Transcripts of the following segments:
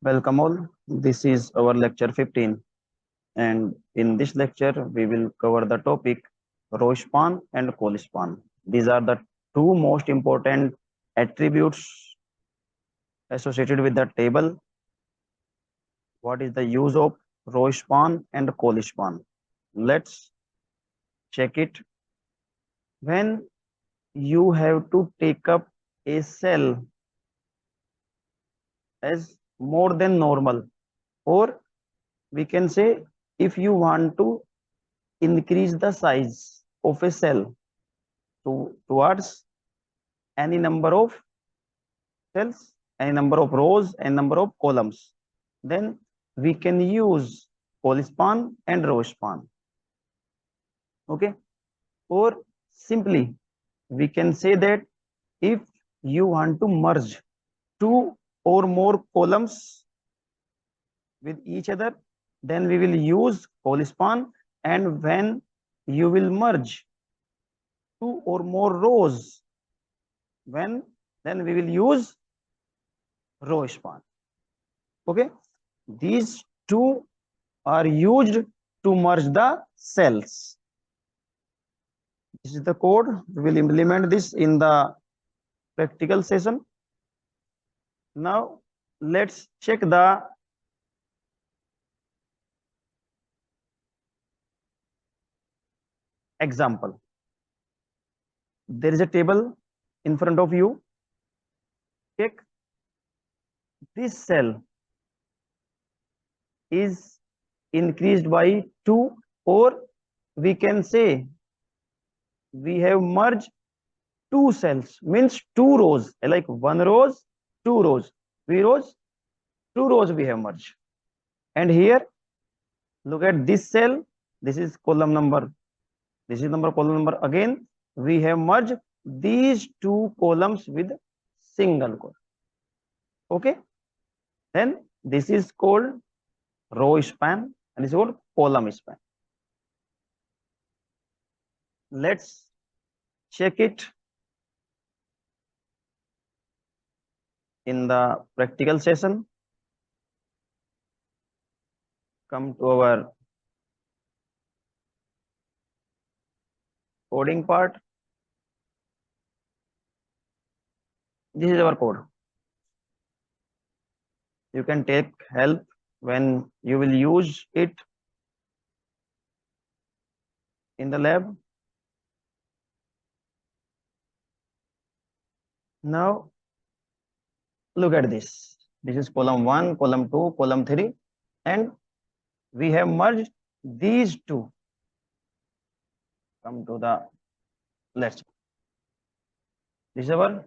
Welcome all. This is our lecture 15, and in this lecture we will cover the topic rowspan and colspan. These are the two most important attributes associated with the table. What is the use of rowspan and colspan? Let's check it. When you have to take up a cell as more than normal, or we can say if you want to increase the size of a cell towards any number of cells, any number of rows, and number of columns, then we can use colspan and rowspan. Okay, or simply we can say that if you want to merge two or more columns with each other, then we will use colspan, and when you will merge two or more rows, when then we will use rowspan. Okay, these two are used to merge the cells. This is the code. We will implement this in the practical session. Now let's check the example. There is a table in front of you. Check this cell is increased by 2, or we can say we have merged two cells, means two rows, like one rows, two rows, three rows, two rows we have merged. And here look at this cell, this is column number, this is column number. Again we have merged these two columns with single column. Okay, then this is called row span and this is called column span. Let's check it in the practical session. Come to our coding part. This is our code. You can take help when you will use it in the lab. Now look at this. This is column 1, column 2, column 3, and we have merged these two. Come to the left. This is our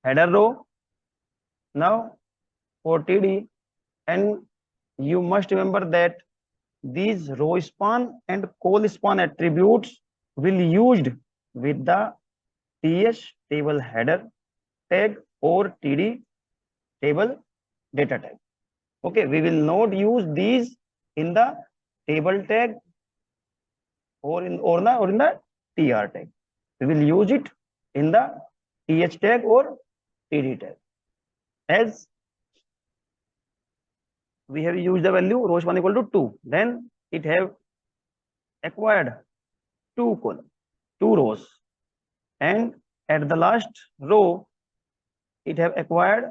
header row. Now for TD, and you must remember that these rowspan and colspan attributes will used with the TS table header tag or TD table data tag. Okay, we will not use these in the table tag or in the TR tag. We will use it in the TH tag or TD tag. As we have used the value rowspan equal to 2, then it have acquired two columns, two rows, and at the last row it have acquired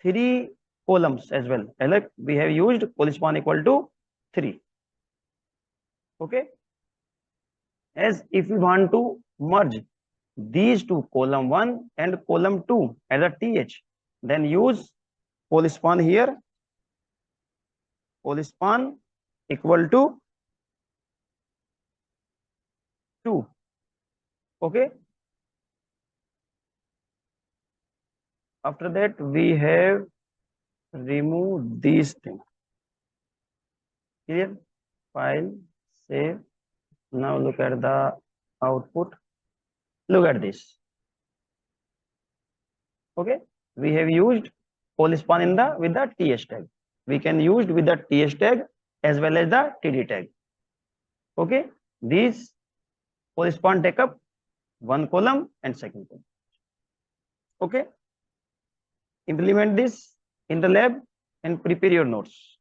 three columns as well. Like we have used colspan equal to 3. Okay, as if we want to merge these two, column 1 and column 2 as a TH, then use colspan here. Colspan equal to 2. Okay, after that we have removed these things. Clear? File, save. Now look at the output. Look at this. Okay, we have used colspan in the with the TH tag. We can use with the TH tag as well as the TD tag. Okay, these colspan take up one column and second column. Okay, implement this in the lab. and prepare your notes.